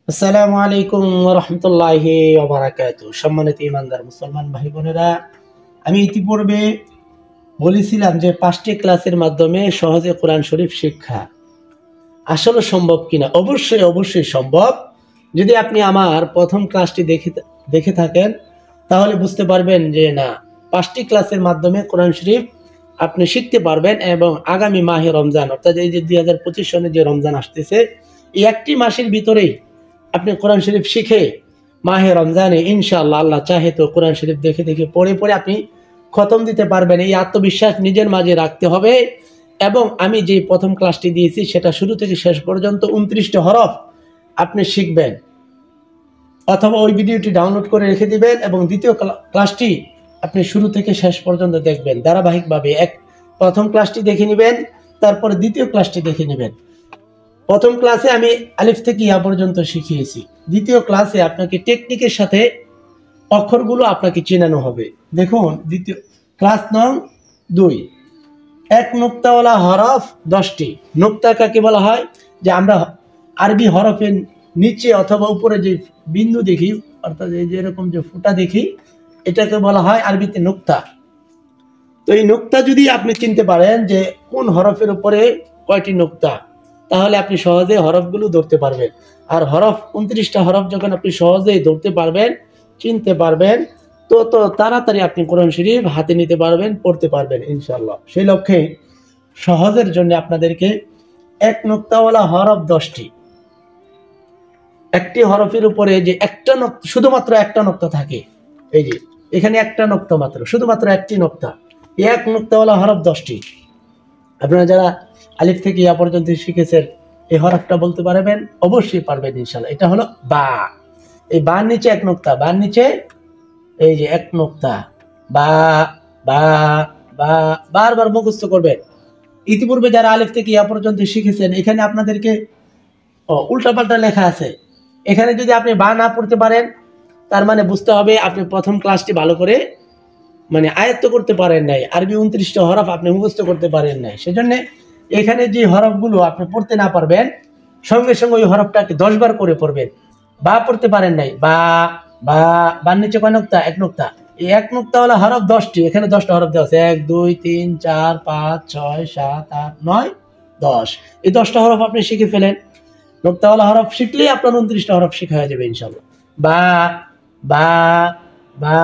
আসসালামু আলাইকুম ওয়া রাহমাতুল্লাহি ওয়া বারাকাতুহু। সম্মানিত ঈমানদার মুসলমান ভাই বোনেরা, আমি ইতিপূর্বে বলেছিলাম যে 5টি ক্লাসের মাধ্যমে সহজে কোরআন শরীফ শিক্ষা আসলে সম্ভব কিনা। অবশ্যই সম্ভব। যদি আপনি আমার প্রথম ক্লাসটি দেখে থাকেন তাহলে বুঝতে পারবেন যে না, 5টি ক্লাসের মাধ্যমে কোরআন শরীফ আপনি শিখতে পারবেন এবং আগামী মাহে রমজান, অর্থাৎ এই যে 2025 সনে যে রমজান আসতেছে, এই একটি মাসের ভিতরেই আপনি কোরআন শরীফ শিখে মাহে রমজানে ইনশাআল্লাহ, আল্লাহ চাহে তো কোরআন শরীফ দেখে পড়ে আপনি খতম দিতে পারবেন। এই আত্মবিশ্বাস নিজের মাঝে রাখতে হবে। এবং আমি যে প্রথম ক্লাসটি দিয়েছি সেটা শুরু থেকে শেষ পর্যন্ত 29টি হরফ আপনি শিখবেন, অথবা ওই ভিডিওটি ডাউনলোড করে রেখে দিবেন এবং দ্বিতীয় ক্লাসটি আপনি শুরু থেকে শেষ পর্যন্ত দেখবেন ধারাবাহিকভাবে। প্রথম ক্লাসটি দেখে নেবেন, তারপরে দ্বিতীয় ক্লাসটি দেখে নেবেন। প্রথম ক্লাসে আমি আলিফ থেকে ইয়া পর্যন্ত শিখিয়েছি। দ্বিতীয় ক্লাসে আপনাকে টেকনিকের সাথে অক্ষরগুলো আপনাকে চেনানো হবে। দেখুন, দ্বিতীয় ক্লাস নং 2, এক নুক্তাওয়ালা হরফ 10টি। নুক্তা কাকে বলা হয়? যে আমরা আরবি হরফের নিচে অথবা উপরে যে বিন্দু দেখি, অর্থাৎ এই যে এরকম যে ফুটা দেখি, এটাকে বলা হয় আরবিতে নুক্তা। তো এই নুক্তা যদি আপনি চিনতে পারেন যে কোন হরফের উপরে কয়টি নুক্তা, তাহলে আপনি সহজে হরফগুলো ধরতে পারবেন। আর 29টা হরফ যখন আপনি সহজেই ধরতে পারবেন, চিনতে পারবেন, তো তাড়াতাড়ি আপনি কোরআন শরীফ হাতে নিতে পারবেন, পড়তে পারবেন ইনশাআল্লাহ। সেই লক্ষ্যে সহজের জন্য আপনাদেরকে এক নুক্তাওয়ালা হরফ 10টি। একটি হরফের উপরে যে একটা শুধুমাত্র একটা নুক্তা থাকে, এই যে এখানে একটা নুক্তা মাত্র, শুধুমাত্র একটি নুক্তা, এক নুক্তাওয়ালা হরফ 10টি। আপনারা যারা আলিফ থেকে ইয়া পর্যন্ত শিখেছেন, এই হরফটা বলতে পারবেন? অবশ্যই পারবেন ইনশাআল্লাহ। এটা হলো বা। এই বার নিচে এক নুক্তা, বার নিচে এই যে এক নুক্তা, বা বা বা, বারবার মুখস্থ করবেন। ইতিপূর্বে যারা আলিফ থেকে ইয়া পর্যন্ত শিখেছেন, এখানে আপনাদেরকে উল্টাপাল্টা লেখা আছে। এখানে যদি আপনি বা না পড়তে পারেন, তার মানে বুঝতে হবে আপনি প্রথম ক্লাসটি ভালো করে আয়ত্ত করতে পারেন নাই, আরবি 29টা হরফ আপনি মুখস্থ করতে পারেন নাই। সেজন্য এখানে যে হরফগুলো আপনি পড়তে না পারবেন, সঙ্গে সঙ্গে ওই হরফটাকে 10 বার করে পড়বেন। বা পড়তে পারেন নাই, বা বা, বার নিচে কয় নুক্তা? এক নুক্তা। এই এক নুক্তা হলো হরফ 10টি। এখানে 10টা হরফ দেওয়া আছে, 1 2 3 4 5 6 7 8 9 10। এই 10টা হরফ আপনি শিখে ফেলেন। নুক্তাওয়ালা হরফ শিখলেই আপনার 29টা হরফ শেখা হয়ে যাবে ইনশাআল্লাহ। বা বা বা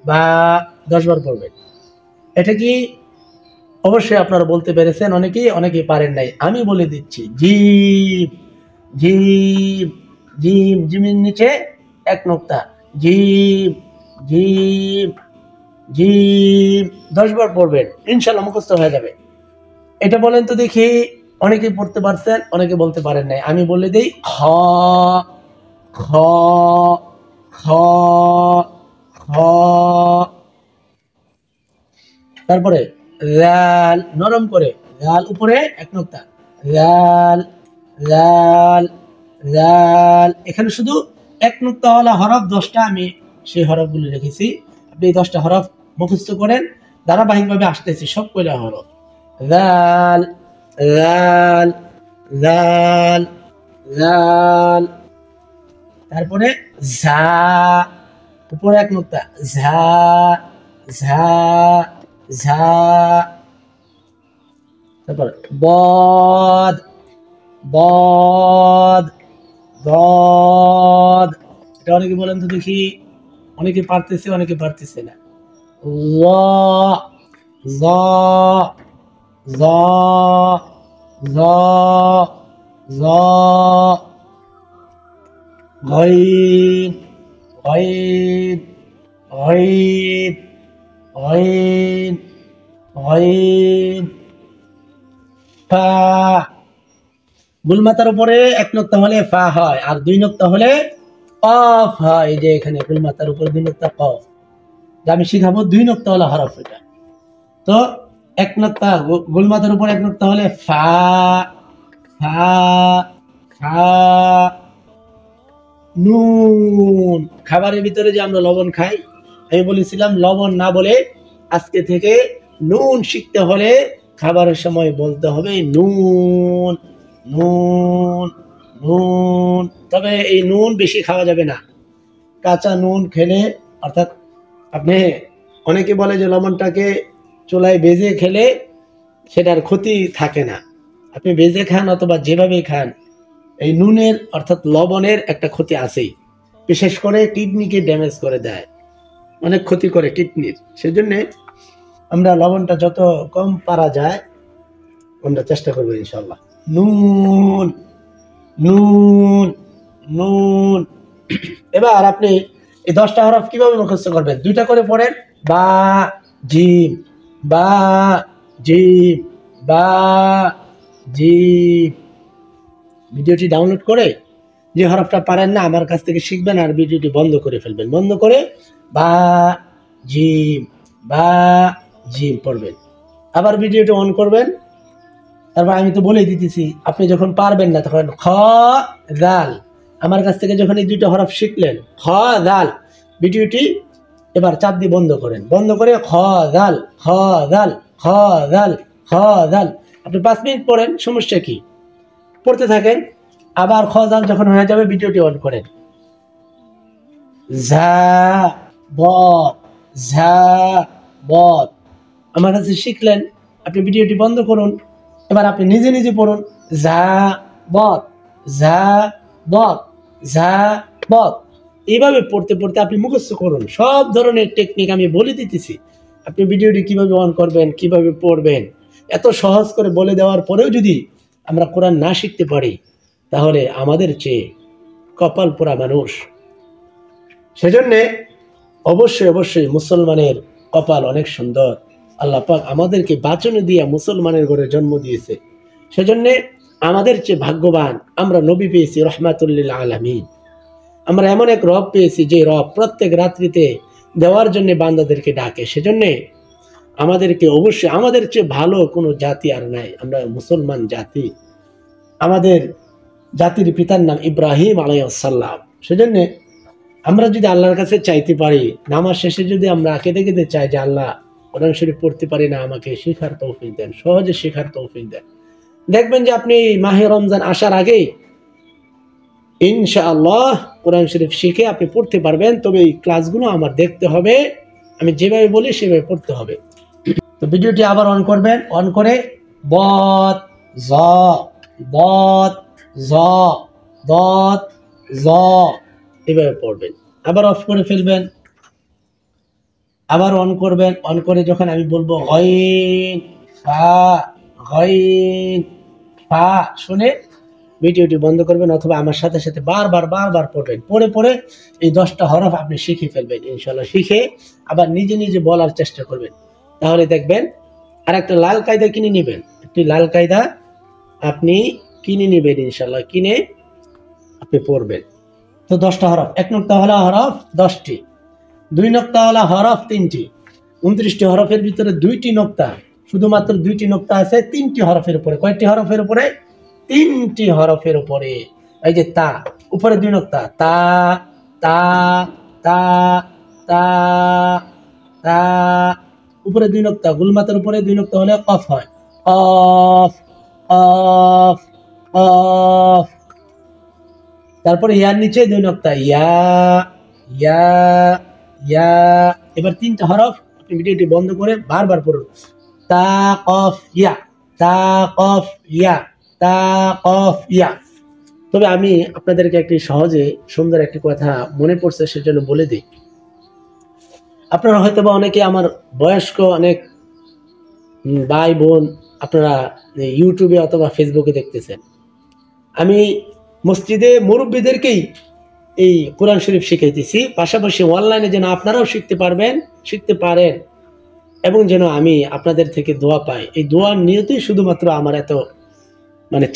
বা 10 বার পড়বেন। এটা কি অবশ্যই আপনারা বলতে পেরেছেন? অনেকেই পারেন নাই। আমি বলে দিচ্ছি, জিম জিম জিম, জিমের নিচে এক নুক্তা, জিম জিম জিম, 10 বার পড়বেন, ইনশাআল্লাহ মুখস্থ হয়ে যাবে। এটা বলেন তো দেখি। অনেকেই পড়তে পারছেন, অনেকে বলতে পারেন নাই। আমি বলে দেই, খ খ খ খ, তারপরে লাল, নরম করে লাল, উপরে এক নুক্তা, লাল লাল লাল। এখানে শুধু এক নুক্তাওয়ালা হরফ 10টা, আমি সেই হরফগুলো রেখেছি। আপনি এই 10টা হরফ মুখস্থ করেন, ধারাবাহিকভাবে আসতেছি সব কয়টা হরফ। লাল লাল লাল লাল, তারপরে ঝা, উপরে এক নুক্তা, ঝা ঝা ঝা, তারপর বদ বদ বদ। এটা অনেকে বলেন তো দেখি। অনেকে পারতেছে, অনেকে পারতেছে না। ল ল ল ল ল, গইন গইন গইন গইন গইন, ফা। গুলমাতার উপরে এক নুক্তা হলে ফা হয়, আর 2 নুক্তা হলে কফ হয়। এই যে এখানে গুলমাতার উপরে 2 নুক্তা কফ, যা আমি শিখাবো 2 নুক্তাওয়ালা হরফ। এটা তো এক নুক্তা, গুলমাতার উপর এক নুক্তা হলে ফা ফা ফা। নুন, খাবারের ভিতরে যে আমরা লবণ খাই, আমি বলেছিলাম লবণ না বলে আজকে থেকে নুন শিখতে হলে খাবারের সময় বলতে হবে নুন নুন নুন। তবে এই নুন বেশি খাওয়া যাবে না। কাঁচা নুন খেলে, অর্থাৎ আপনি, অনেকে বলে যে লবণটাকে চুলায় ভেজে খেলে সেটার ক্ষতি থাকে না। আপনি ভেজে খান অথবা যেভাবেই খান, এই নুনের অর্থাৎ লবণের একটা ক্ষতি আছেই। বিশেষ করে কিডনিকে ড্যামেজ করে দেয়, অনেক ক্ষতি করে কিডনির। সেজন্য আমরা লবণটা যত কম পারা যায় আমরা চেষ্টা করবো ইনশাল্লাহ। নুন নুন নুন। এবার আপনি এই 10টা হরফ কিভাবে মুখস্থ করবেন? 2টা করে পড়েন। বা জিম, বা জিম, বা জিম। ভিডিওটি ডাউনলোড করে যে হরফটা পারেন না আমার কাছ থেকে শিখবেন, আর ভিডিওটি বন্ধ করে ফেলবেন। বন্ধ করে বা জিম, বা জিম পড়বেন। আবার ভিডিওটি অন করবেন। তারপর আমি তো বলেই দিতেছি, আপনি যখন পারবেন না তখন খ দাল, আমার কাছ থেকে যখন এই 2টা হরফ শিখলেন খ দাল, ভিডিওটি এবার চাপ দিয়ে বন্ধ করেন। বন্ধ করে খ দাল, খ দাল, খ দাল, খ দাল। আপনি 5 মিনিট পড়েন, সমস্যা কি? পড়তে থাকেন। আবার খ দাল যখন হয়ে যাবে ভিডিওটি অন করেন। ঝা বদ, ঝা বদ। আমার কাছে শিখলেন, আপনি ভিডিওটি বন্ধ করুন। এবার আপনি নিজে নিজে পড়ুন। ঝা বদ, ঝা বদ, ঝা বদ। এইভাবে পড়তে পড়তে আপনি মুখস্থ করুন। সব ধরনের টেকনিক আমি বলে দিতেছি। আপনি ভিডিওটি কিভাবে অন করবেন, কিভাবে পড়বেন, এত সহজ করে বলে দেওয়ার পরেও যদি আমরা কোরআন না শিখতে পারি, তাহলে আমাদের চেয়ে কপাল পোড়া মানুষ। সেজন্যে অবশ্যই অবশ্যই মুসলমানের কপাল অনেক সুন্দর। আল্লাহ পাক আমাদেরকে বাঁচানো দিয়ে মুসলমানের ঘরে জন্ম দিয়েছে। সেজন্যে আমাদের চেয়ে ভাগ্যবান আমরা নবী পেয়েছি রহমাতুল্লিল আলামিন। আমরা এমন এক রব পেয়েছি যে রব প্রত্যেক রাত্রিতে দেওয়ার জন্য বান্দাদেরকে ডাকে। সেজন্যে আমাদেরকে অবশ্যই, আমাদের চেয়ে ভালো কোনো জাতি আর নাই। আমরা মুসলমান জাতি। আমাদের জাতির পিতার নাম ইব্রাহিম আলাইহিস সালাম। সেজন্য আমরা যদি আল্লাহর কাছে চাইতে পারি, নামাজ শেষে যদি আমরা কেঁদে কেঁদে চাই যে আল্লাহ কোরআন শরীফ পড়তে পারি না, আমাকে শেখার তৌফিক দেন, সহজে শেখার তৌফিক দেন, দেখবেন যে আপনি মাহে রমজান আসার আগেই ইনশাআল্লাহ কোরআন শরীফ শিখে আপনি পড়তে পারবেন। তবে এই ক্লাসগুলো আমার দেখতে হবে, আমি যেভাবে বলি সেভাবে পড়তে হবে। তো ভিডিওটি আবার অন করবেন। অন করে বদ জ, বদ জ, দদ জ, এভাবে পড়বেন। আবার অফ করে ফেলবেন। আবার অন করবেন। অন করে যখন আমি বলবো গইন ফা, গইন ফা, শুনে ভিডিওটি বন্ধ করবেন, অথবা আমার সাথে সাথে বারবার বারবার পড়বেন। পড়ে পড়ে এই 10টা হরফ আপনি শিখে ফেলবেন ইনশাল্লাহ। শিখে আবার নিজে নিজে বলার চেষ্টা করবেন, তাহলে দেখবেন। আর একটা লাল কায়দা কিনে নেবেন, একটি লাল কায়দা আপনি কিনে নেবেন ইনশাল্লাহ। কিনে আপনি পড়বেন। তো 10টা হরফ, 1 নুক্তা হলা হরফ 10টি, 2 নুক্তা হলা হরফ 3টি, 29টি হরফের ভিতরে 2টি নুক্তা, শুধুমাত্র 2টি নুক্তা আছে 3টি হরফের উপরে। কয়টি হরফের উপরে? 3টি হরফের উপরে। এই যে তা, উপরে 2 নুক্তা, তা তা তা তা তা, উপরে 2 নুক্তা, গুলমাতের উপরে 2 নুক্তা হলে কফ হয়। কফ কফ কফ। তারপরে ইয়ার নিচে 2 নুক্তা, ইয়া ইয়া ইয়া। এবার 3টা হরফ আপনি ভিডিওটি বন্ধ করে বারবার পড়ুন। তা কফ ইয়া, তা কফ ইয়া, তা কফ ইয়া। তবে আমি আপনাদেরকে একটি সহজে সুন্দর একটি কথা মনে পড়ছে, সেজন্য বলে দিই। আপনারা হয়তো বা অনেকে, আমার বয়স্ক অনেক ভাই বোন, আপনারা ইউটিউবে অথবা ফেসবুকে দেখতেছেন, আমি মসজিদে মুরব্বীদেরকেই এই কোরআন শরীফ শিখাইতেছি, পাশাপাশি অনলাইনে যেন আপনারাও শিখতে পারেন, এবং যেন আমি আপনাদের থেকে দোয়া পাই। এই দোয়ার নিয়তেই শুধুমাত্র আমার এত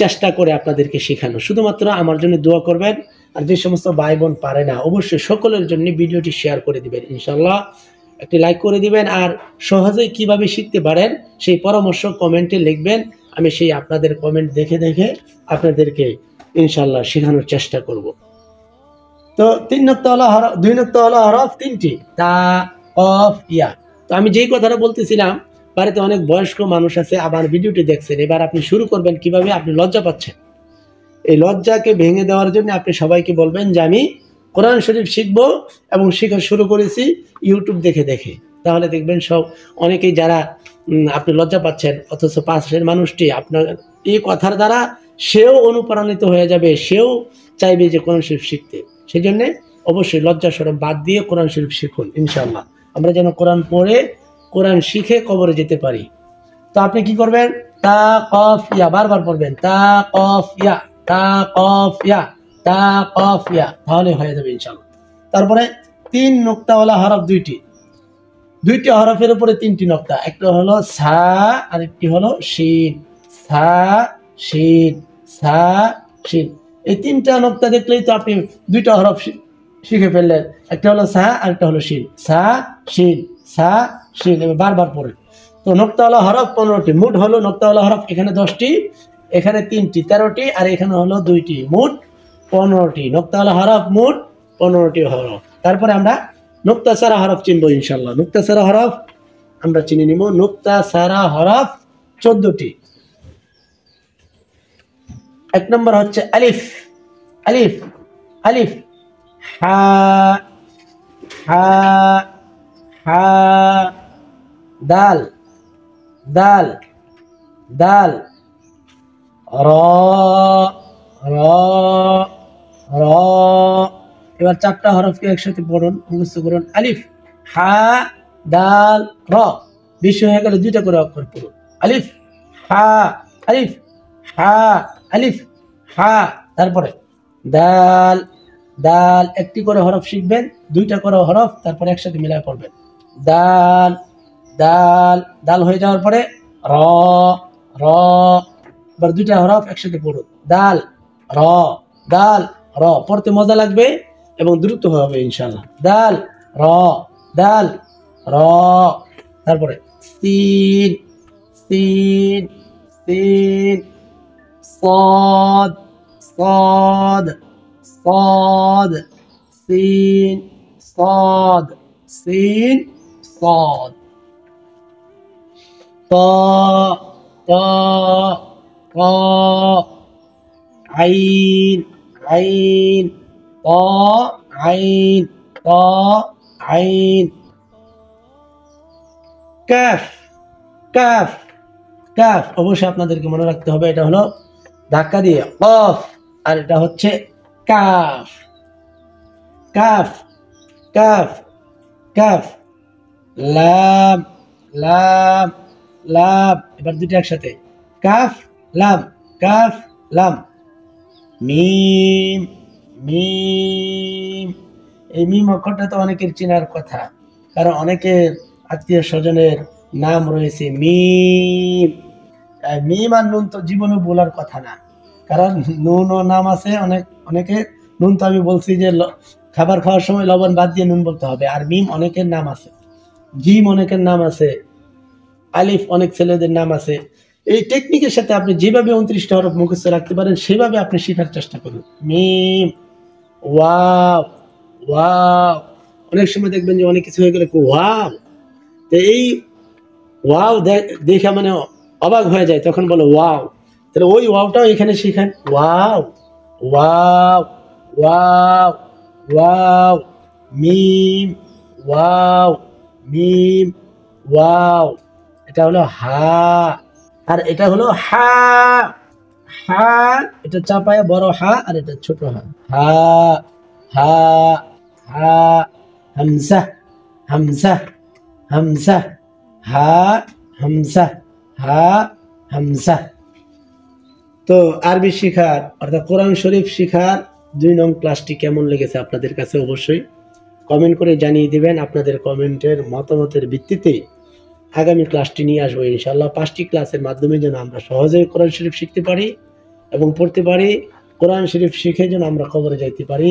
চেষ্টা করে আপনাদেরকে শেখানো। শুধুমাত্র আমার জন্য দোয়া করবেন। আর যে সমস্ত ভাই বোন পারে না, অবশ্যই সকলের জন্য ভিডিওটি শেয়ার করে দিবেন ইনশাল্লাহ। একটি লাইক করে দিবেন। আর সহজেই কিভাবে শিখতে পারেন সেই পরামর্শ কমেন্টে লিখবেন। আমি সেই আপনাদের কমেন্ট দেখে দেখে আপনাদেরকে ইনশাল্লাহ শেখানোর চেষ্টা করব। তো 3 নুক্তা হলো হরফ, 2 নুক্তা হলো হরফ 3টি, তা কফ ইয়া। তো আমি যেই কথাটা বলতেছিলাম, বাড়িতে অনেক বয়স্ক মানুষ আছে, আবার ভিডিওটি দেখছেন। এবার আপনি শুরু করবেন কিভাবে, আপনি লজ্জা পাচ্ছেন। এই লজ্জাকে ভেঙে দেওয়ার জন্য আপনি সবাইকে বলবেন যে আমি কোরআন শরীফ শিখবো এবং শেখা শুরু করেছি ইউটিউব দেখে দেখে। তাহলে দেখবেন সব অনেকেই যারা আপনি লজ্জা পাচ্ছেন, অথচ পাশের মানুষটি আপনার এই কথার দ্বারা সেও অনুপ্রাণিত হয়ে যাবে, সেও চাইবে যে কোরআন শরীফ শিখতে। সেই জন্যে অবশ্যই লজ্জা শরম বাদ দিয়ে কোরআন শরীফ শিখুন ইনশাআল্লাহ। আমরা যেন কোরআন পড়ে কোরআন শিখে কবরে যেতে পারি। তো আপনি কি করবেন? তা কফ ইয়া বারবার পড়বেন, তা কফ ইয়া, তা কফ ইয়া, তা কফ ইয়া, তাহলে হয়ে যাবে ইনশাআল্লাহ। তারপরে 3 নোক্তাওয়ালা হরফ, দুইটি হরফের উপরে 3টি নোক্তা, একটা হলো সা আর একটি হলো শিন। সা শিন, সা শিন, এই 3টা নোক্তা দেখলেই তো আপনি 2টা হরফ শিখে ফেললেন। একটা হলো সা আর একটা হলো শিন, সা শিন, সা শিন। এবার বারবার পড়ে। তো নোক্তাওয়ালা হরফ 15টি, মোট হলো নোক্তাওয়ালা হরফ এখানে 10টি, এখানে 3টি, 13টি, আর এখানে হলো 2টি, মোট 15টি নোক্তাওয়ালা হরফ, মোট 15টি হরফ। তারপরে আমরা নোক্তা সারা হরফ চিনবো ইনশাআল্লাহ। নোক্তা সারা হরফ আমরা চিনে নিব। নোক্তা সারা হরফ 14টি। 1 নম্বর হচ্ছে আলিফ, আলিফ, আলিফ, হা, হা, হা, দাল, দাল, দাল, র, র, র। এবার 4টা হরফকে একসাথে পড়ুন, মুখস্থ করুন। আলিফ, হা, দাল, র। বেশি হয়ে গেলে 2টা করে অক্ষর পড়ুন। আলিফ, হা, আলিফ, হা, আলিফ, হা। তারপরে দাল, দাল, একটি করে হরফ শিখবেন, 2টা করে হরফ, তারপরে একসাথে মিলায় পড়বেন। দাল, দাল, দাল হয়ে যাওয়ার পরে র, র। এবার 2টা হরফ একসাথে পড়ুন। দাল, র, দাল, র। পড়তে মজা লাগবে এবং দ্রুত হবে ইনশাআল্লাহ। দাল, র, দাল, র। তারপরে সিন, সিন, সিন, صاد, صاد, صاد, سين, صاد, سين, صاد. طاء، طاء، طاء. عين، عين، طاء، عين، طاء، عين. কাফ, কাফ, কাফ। অবশ্যই আপনাদেরকে মনে রাখতে হবে এটা হলো ধাক্কা দিয়ে কফ, আর এটা হচ্ছে কাফ। কাফ, কাফ, কাফ। লাম, লাম, লাম। এবার 2টা একসাথে, কাফ, লাম, কাফ, লাম। মিম, মিম। এই মিম অক্ষরটা তো অনেকের চেনার কথা, কারণ অনেকের আত্মীয় স্বজনের নাম রয়েছে মিম। মিম আর নুন তো জীবনে বলার কথা না, কারণ নুন ও নাম আছে অনেকে। নুন তো আমি বলছি যে খাবার খাওয়ার সময় লবণ বাদ দিয়ে নুন বলতে হবে। আর মিম অনেকের নাম আছে, জিম অনেকের নাম আছে, আলিফ অনেক ছেলেদের নাম আছে। এই টেকনিকের সাথে আপনি যেভাবে 29টা হরফ মুখস্থ রাখতে পারেন সেভাবে আপনি শেখার চেষ্টা করুন। মিম, ওয়াও, ওয়াও। অনেক সময় দেখবেন যে অনেক কিছু হয়ে গেলে ওয়াও, তো এই ওয়াও দেখা মানে অবাক হয়ে যায়, তখন বলো ওয়াও। তাহলে ওই ওয়াওটাও এখানে শিখেন। ওয়াও, ওয়াও, ওয়াও, ওয়াও। মিম, ওয়াও, মিম, ওয়াও। এটা হলো হা, আর এটা হলো হা। হা, এটা চাপায় বড় হা, আর এটা ছোট হা। হা, হা, হা। হামজা, হামজা, হামজা। হা, হামজা, হা, হামজা। তো আরবি শিখার অর্থাৎ কোরআন শরীফ শিখার 2 নং ক্লাসটি কেমন লেগেছে আপনাদের কাছে অবশ্যই কমেন্ট করে জানিয়ে দিবেন। আপনাদের কমেন্টের মতামতের ভিত্তিতে আগামী ক্লাসটি নিয়ে আসবো ইনশাআল্লাহ। 5টি ক্লাসের মাধ্যমে যেন আমরা সহজেই কোরআন শরীফ শিখতে পারি এবং পড়তে পারি। কোরআন শরীফ শিখে যেন আমরা কবরে যাইতে পারি।